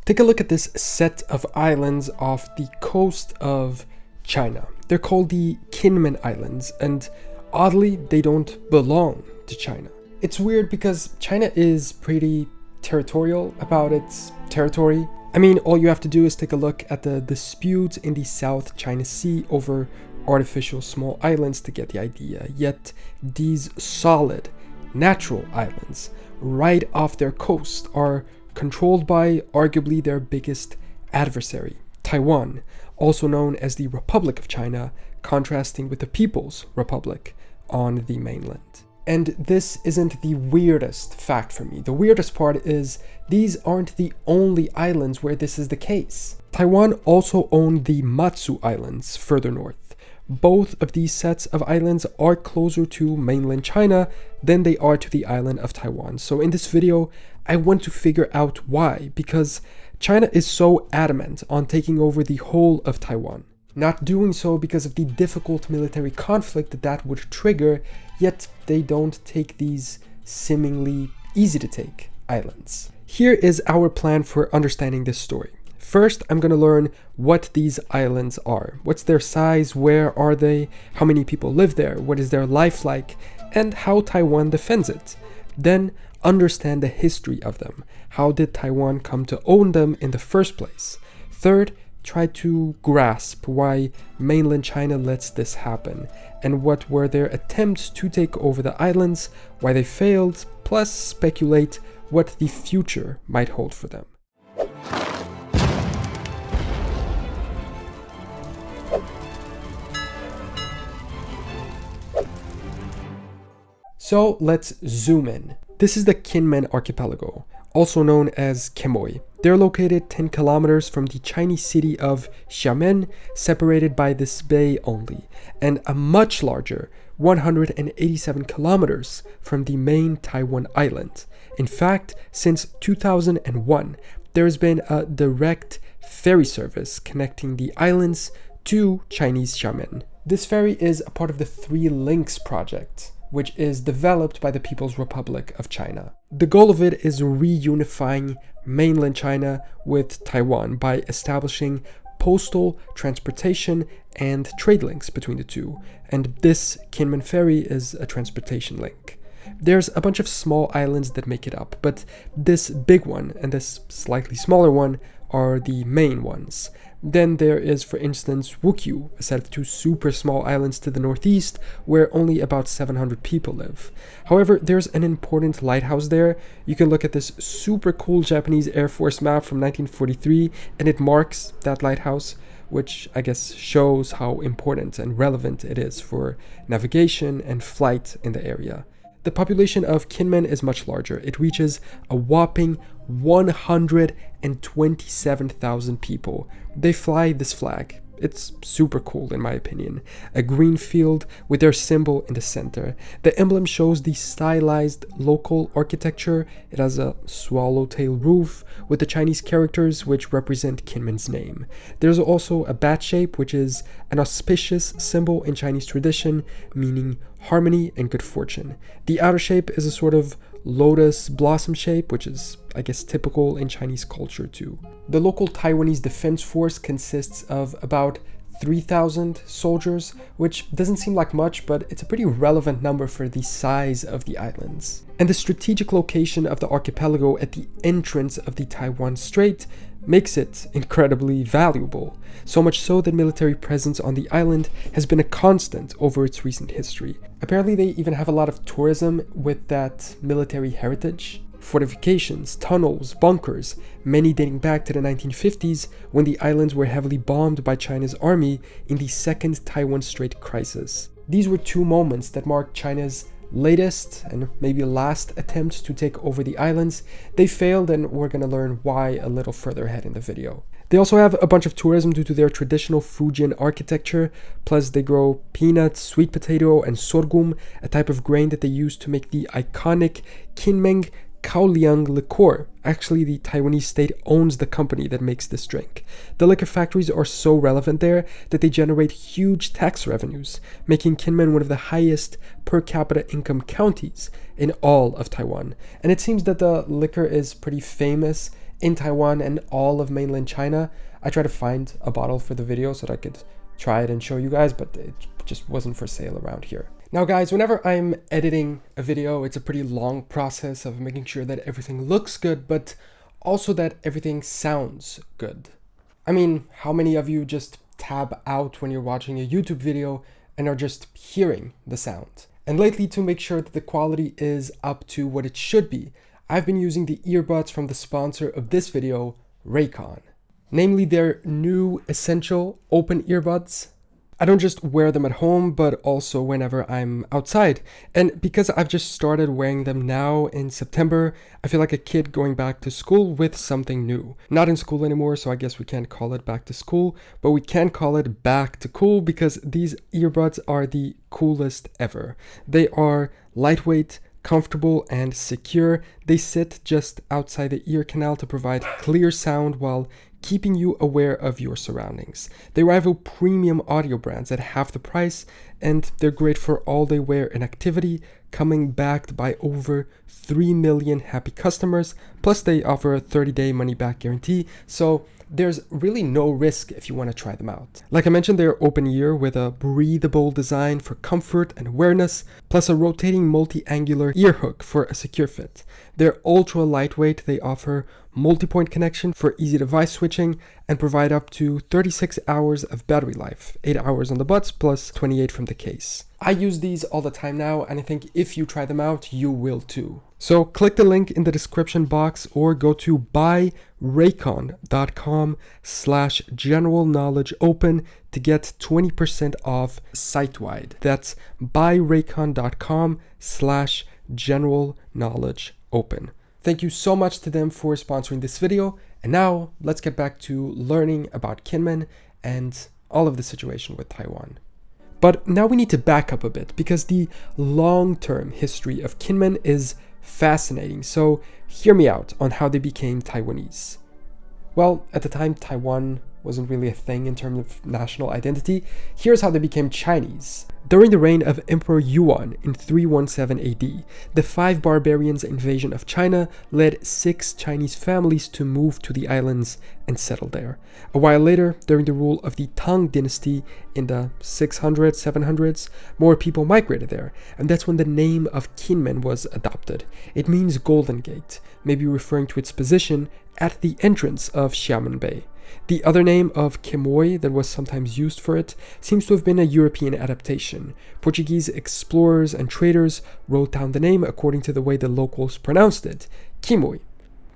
Take a look at this set of islands off the coast of China. They're called the Kinmen Islands, and oddly, they don't belong to China. It's weird because China is pretty territorial about its territory. I mean, all you have to do is take a look at the disputes in the South China Sea over artificial small islands to get the idea. Yet, these solid, natural islands right off their coast are controlled by arguably their biggest adversary, Taiwan, also known as the Republic of China, contrasting with the People's Republic on the mainland. And this isn't the weirdest fact for me. The weirdest part is these aren't the only islands where this is the case. Taiwan also owned the Matsu Islands further north. Both of these sets of islands are closer to mainland China than they are to the island of Taiwan. So in this video, I want to figure out why, because China is so adamant on taking over the whole of Taiwan. Not doing so because of the difficult military conflict that would trigger, yet they don't take these seemingly easy to take islands. Here is our plan for understanding this story. First, I'm going to learn what these islands are. What's their size? Where are they? How many people live there? What is their life like? And how Taiwan defends it. Then, understand the history of them. How did Taiwan come to own them in the first place? Third, try to grasp why mainland China lets this happen, and what were their attempts to take over the islands, why they failed, plus speculate what the future might hold for them. So let's zoom in. This is the Kinmen Archipelago, also known as Quemoy. They're located 10 kilometers from the Chinese city of Xiamen, separated by this bay only, and a much larger 187 kilometers from the main Taiwan island. In fact, since 2001, there has been a direct ferry service connecting the islands to Chinese Xiamen. This ferry is a part of the Three Links project, which is developed by the People's Republic of China. The goal of it is reunifying mainland China with Taiwan by establishing postal, transportation, and trade links between the two, and this Kinmen Ferry is a transportation link. There's a bunch of small islands that make it up, but this big one and this slightly smaller one are the main ones. Then there is, for instance, Wukyu, a set of two super small islands to the northeast where only about 700 people live. However, there's an important lighthouse there. You can look at this super cool Japanese Air Force map from 1943 and it marks that lighthouse, which I guess shows how important and relevant it is for navigation and flight in the area. The population of Kinmen is much larger. It reaches a whopping 127,000 people. They fly this flag. It's super cool in my opinion. A green field with their symbol in the center. The emblem shows the stylized local architecture. It has a swallowtail roof with the Chinese characters which represent Kinmen's name. There's also a bat shape, which is an auspicious symbol in Chinese tradition, meaning harmony and good fortune. The outer shape is a sort of lotus blossom shape, which is, I guess, typical in Chinese culture too. The local Taiwanese defense force consists of about 3,000 soldiers, which doesn't seem like much, but it's a pretty relevant number for the size of the islands. And the strategic location of the archipelago at the entrance of the Taiwan Strait makes it incredibly valuable. So much so that military presence on the island has been a constant over its recent history. Apparently they even have a lot of tourism with that military heritage. Fortifications, tunnels, bunkers, many dating back to the 1950s when the islands were heavily bombed by China's army in the second Taiwan Strait crisis. These were two moments that marked China's latest and maybe last attempts to take over the islands. They failed, and we're gonna learn why a little further ahead in the video. They also have a bunch of tourism due to their traditional Fujian architecture, plus they grow peanuts, sweet potato, and sorghum, a type of grain that they use to make the iconic Kinmen Kaoliang Liquor. Actually, the Taiwanese state owns the company that makes this drink. The liquor factories are so relevant there that they generate huge tax revenues, making Kinmen one of the highest per capita income counties in all of Taiwan. And it seems that the liquor is pretty famous in Taiwan and all of mainland China. I tried to find a bottle for the video so that I could try it and show you guys, but it just wasn't for sale around here. Now guys, whenever I'm editing a video, it's a pretty long process of making sure that everything looks good, but also that everything sounds good. I mean, how many of you just tab out when you're watching a YouTube video and are just hearing the sound? And lately, to make sure that the quality is up to what it should be, I've been using the earbuds from the sponsor of this video, Raycon. Namely their new essential open earbuds. I don't just wear them at home, but also whenever I'm outside. And because I've just started wearing them now in September, I feel like a kid going back to school with something new. Not in school anymore, so I guess we can't call it back to school, but we can call it back to cool because these earbuds are the coolest ever. They are lightweight, comfortable, and secure. They sit just outside the ear canal to provide clear sound while keeping you aware of your surroundings. They rival premium audio brands at half the price, and they're great for all-day wear and activity, coming backed by over 3 million happy customers, plus they offer a 30-day money-back guarantee, so there's really no risk if you want to try them out. Like I mentioned, they're open ear with a breathable design for comfort and awareness, plus a rotating multi-angular ear hook for a secure fit. They're ultra lightweight, they offer multi-point connection for easy device switching, and provide up to 36 hours of battery life, 8 hours on the buds plus 28 from the case. I use these all the time now, and I think if you try them out, you will too. So click the link in the description box or go to buyraycon.com/generalknowledgeopen to get 20% off site-wide. That's buyraycon.com/generalknowledgeopen. Thank you so much to them for sponsoring this video. And now let's get back to learning about Kinmen and all of the situation with Taiwan. But now we need to back up a bit because the long-term history of Kinmen is fascinating. So hear me out on how they became Taiwanese. Well, at the time, Taiwan wasn't really a thing in terms of national identity. Here's how they became Chinese. During the reign of Emperor Yuan in 317 AD, the Five Barbarians' invasion of China led 6 Chinese families to move to the islands and settle there. A while later, during the rule of the Tang Dynasty in the 600s, 700s, more people migrated there, and that's when the name of Kinmen was adopted. It means Golden Gate, maybe referring to its position at the entrance of Xiamen Bay. The other name of Quemoy that was sometimes used for it seems to have been a European adaptation. Portuguese explorers and traders wrote down the name according to the way the locals pronounced it, Quemoy.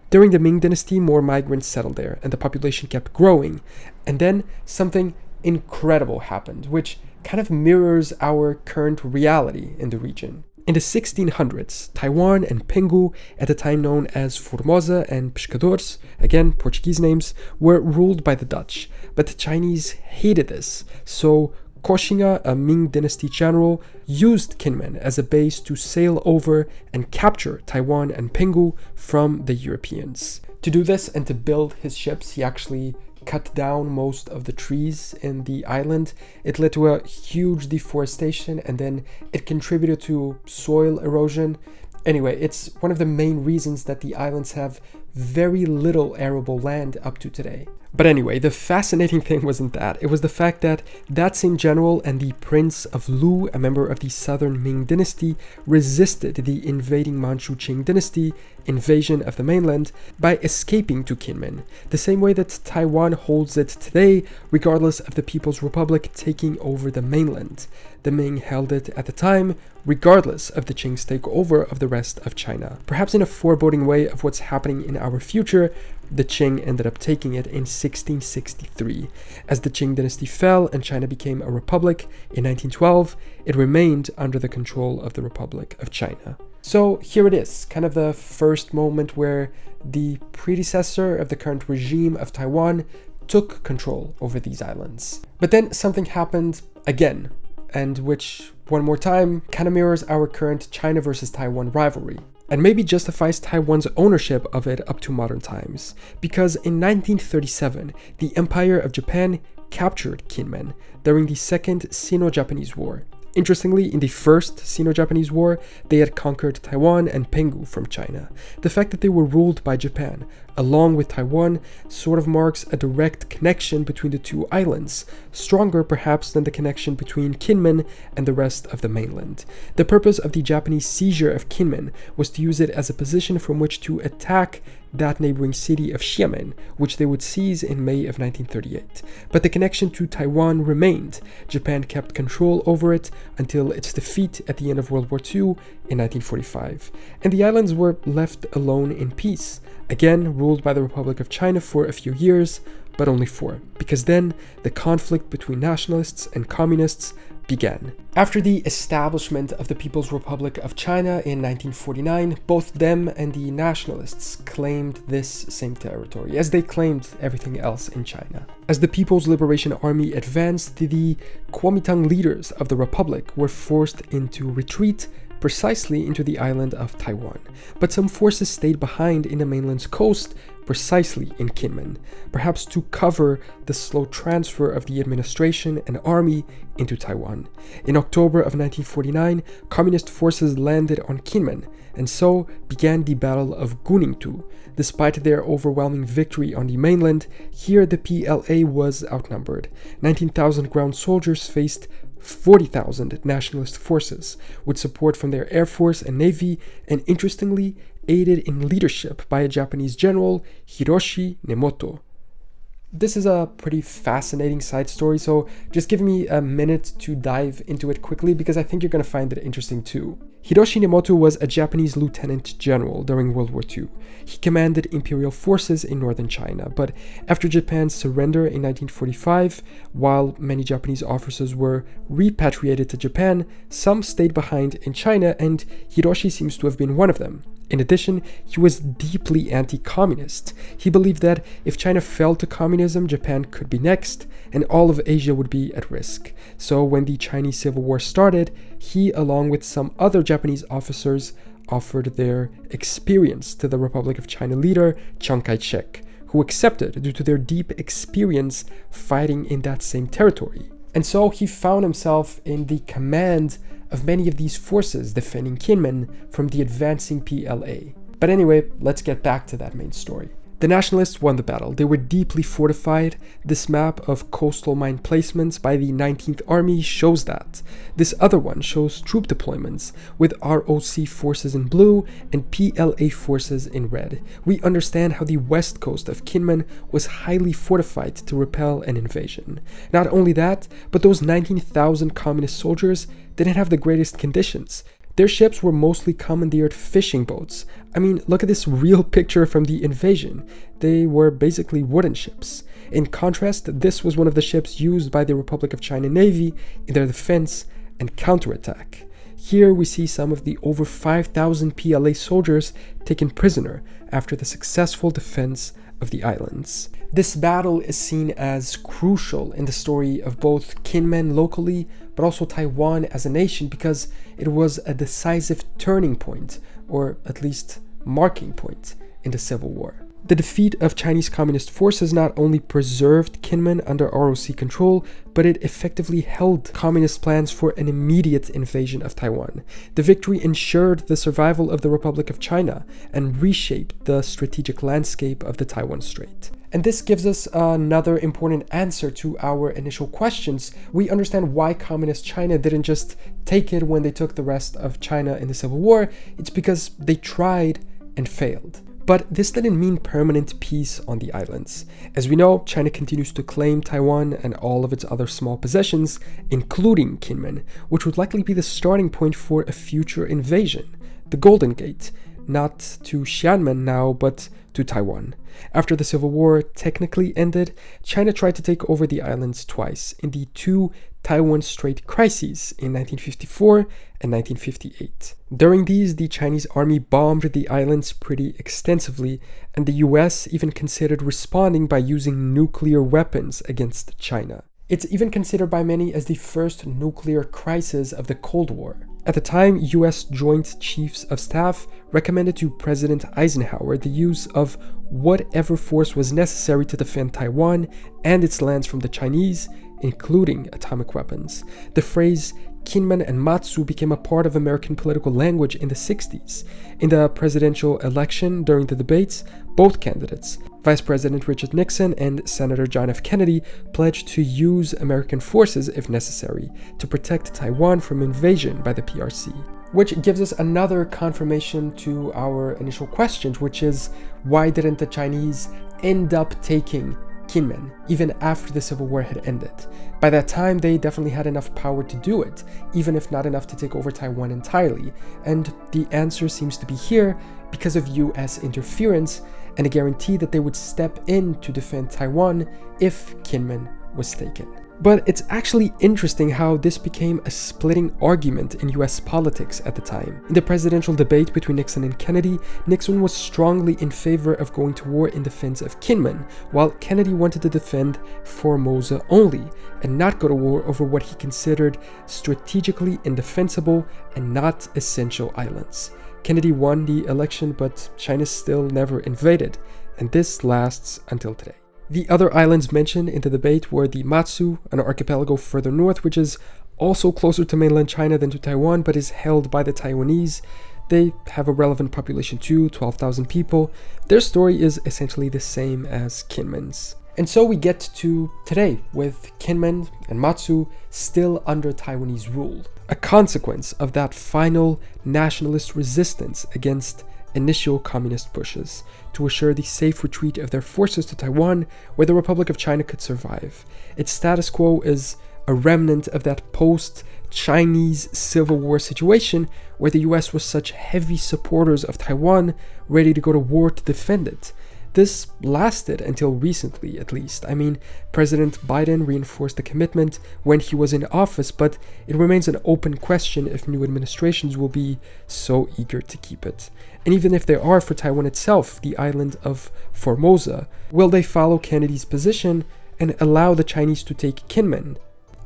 During the Ming Dynasty, more migrants settled there and the population kept growing. And then something incredible happened, which kind of mirrors our current reality in the region. In the 1600s, Taiwan and Penghu, at the time known as Formosa and Pescadores, again Portuguese names, were ruled by the Dutch, but the Chinese hated this, so Koxinga, a Ming Dynasty general, used Kinmen as a base to sail over and capture Taiwan and Penghu from the Europeans. To do this and to build his ships, he actually cut down most of the trees in the island. It led to a huge deforestation, and then it contributed to soil erosion. Anyway, it's one of the main reasons that the islands have very little arable land up to today. But anyway, the fascinating thing wasn't that. It was the fact that that same general and the Prince of Lu, a member of the southern Ming dynasty, resisted the invading Manchu Qing dynasty invasion of the mainland by escaping to Kinmen, the same way that Taiwan holds it today, regardless of the People's Republic taking over the mainland. The Ming held it at the time, regardless of the Qing's takeover of the rest of China. Perhaps in a foreboding way of what's happening in our future, the Qing ended up taking it in 1663. As the Qing dynasty fell and China became a republic in 1912, it remained under the control of the Republic of China. So here it is, kind of the first moment where the predecessor of the current regime of Taiwan took control over these islands. But then something happened again, and which, one more time, kind of mirrors our current China versus Taiwan rivalry, and maybe justifies Taiwan's ownership of it up to modern times. Because in 1937, the Empire of Japan captured Kinmen during the Second Sino-Japanese War. Interestingly, in the First Sino-Japanese War, they had conquered Taiwan and Penghu from China. The fact that they were ruled by Japan, along with Taiwan, sort of marks a direct connection between the two islands, stronger perhaps than the connection between Kinmen and the rest of the mainland. The purpose of the Japanese seizure of Kinmen was to use it as a position from which to attack that neighboring city of Xiamen, which they would seize in May of 1938. But the connection to Taiwan remained. Japan kept control over it until its defeat at the end of World War II in 1945. And the islands were left alone in peace, again ruled by the Republic of China for a few years, but only 4, because then the conflict between nationalists and communists began. After the establishment of the People's Republic of China in 1949, both them and the nationalists claimed this same territory, as they claimed everything else in China. As the People's Liberation Army advanced, the Kuomintang leaders of the Republic were forced into retreat precisely into the island of Taiwan, but some forces stayed behind in the mainland's coast, precisely in Kinmen, perhaps to cover the slow transfer of the administration and army into Taiwan. In October of 1949, communist forces landed on Kinmen, and so began the Battle of Guningtou. Despite their overwhelming victory on the mainland, here the PLA was outnumbered. 19,000 ground soldiers faced 40,000 nationalist forces, with support from their air force and navy, and interestingly, aided in leadership by a Japanese general, Hiroshi Nemoto. This is a pretty fascinating side story, so just give me a minute to dive into it quickly because I think you're going to find it interesting too. Hiroshi Nemoto was a Japanese lieutenant general during World War II. He commanded imperial forces in northern China, but after Japan's surrender in 1945, while many Japanese officers were repatriated to Japan, some stayed behind in China, and Hiroshi seems to have been one of them. In addition, he was deeply anti-communist. He believed that if China fell to communism, Japan could be next, and all of Asia would be at risk. So when the Chinese Civil War started, he, along with some other Japanese officers, offered their experience to the Republic of China leader, Chiang Kai-shek, who accepted due to their deep experience fighting in that same territory. And so he found himself in the command of many of these forces defending Kinmen from the advancing PLA. But anyway, let's get back to that main story. The nationalists won the battle. They were deeply fortified. This map of coastal mine placements by the 19th Army shows that. This other one shows troop deployments, with ROC forces in blue and PLA forces in red. We understand how the west coast of Kinmen was highly fortified to repel an invasion. Not only that, but those 19,000 communist soldiers didn't have the greatest conditions. Their ships were mostly commandeered fishing boats. I mean, look at this real picture from the invasion. They were basically wooden ships. In contrast, this was one of the ships used by the Republic of China Navy in their defense and counterattack. Here we see some of the over 5,000 PLA soldiers taken prisoner after the successful defense of the islands. This battle is seen as crucial in the story of both Kinmen locally, but also Taiwan as a nation, because it was a decisive turning point, or at least marking point, in the Civil War. The defeat of Chinese communist forces not only preserved Kinmen under ROC control, but it effectively held communist plans for an immediate invasion of Taiwan. The victory ensured the survival of the Republic of China and reshaped the strategic landscape of the Taiwan Strait. And this gives us another important answer to our initial questions. We understand why communist China didn't just take it when they took the rest of China in the Civil War. It's because they tried and failed. But this didn't mean permanent peace on the islands. As we know, China continues to claim Taiwan and all of its other small possessions, including Kinmen, which would likely be the starting point for a future invasion. The Golden Gate, not to Xiamen now, but to Taiwan. After the Civil War technically ended, China tried to take over the islands twice in the two Taiwan-Strait crises in 1954 and 1958. During these, the Chinese army bombed the islands pretty extensively, and the US even considered responding by using nuclear weapons against China. It's even considered by many as the first nuclear crisis of the Cold War. At the time, US Joint Chiefs of Staff recommended to President Eisenhower the use of whatever force was necessary to defend Taiwan and its lands from the Chinese, including atomic weapons. The phrase Kinmen and Matsu became a part of American political language in the 60s. In the presidential election during the debates, both candidates, Vice President Richard Nixon and Senator John F. Kennedy, pledged to use American forces if necessary to protect Taiwan from invasion by the PRC. Which gives us another confirmation to our initial questions, which is, why didn't the Chinese end up taking Kinmen even after the Civil War had ended? By that time, they definitely had enough power to do it, even if not enough to take over Taiwan entirely. And the answer seems to be here because of US interference and a guarantee that they would step in to defend Taiwan if Kinmen was taken. But it's actually interesting how this became a splitting argument in US politics at the time. In the presidential debate between Nixon and Kennedy, Nixon was strongly in favor of going to war in defense of Kinmen, while Kennedy wanted to defend Formosa only, and not go to war over what he considered strategically indefensible and not essential islands. Kennedy won the election, but China still never invaded, and this lasts until today. The other islands mentioned in the debate were the Matsu, an archipelago further north, which is also closer to mainland China than to Taiwan, but is held by the Taiwanese. They have a relevant population too, 12,000 people. Their story is essentially the same as Kinmen's. And so we get to today, with Kinmen and Matsu still under Taiwanese rule, a consequence of that final nationalist resistance against initial communist pushes to assure the safe retreat of their forces to Taiwan, where the Republic of China could survive. Its status quo is a remnant of that post-Chinese Civil War situation where the US was such heavy supporters of Taiwan, ready to go to war to defend it. This lasted until recently, at least. I mean, President Biden reinforced the commitment when he was in office, but it remains an open question if new administrations will be so eager to keep it. And even if they are for Taiwan itself, the island of Formosa, will they follow Kennedy's position and allow the Chinese to take Kinmen?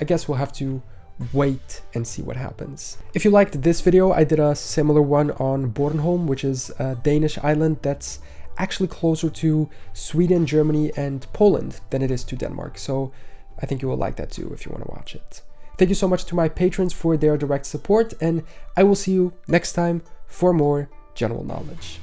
I guess we'll have to wait and see what happens. If you liked this video, I did a similar one on Bornholm, which is a Danish island that's actually closer to Sweden, Germany, and Poland than it is to Denmark. So I think you will like that too if you want to watch it. Thank you so much to my patrons for their direct support, and I will see you next time for more general knowledge.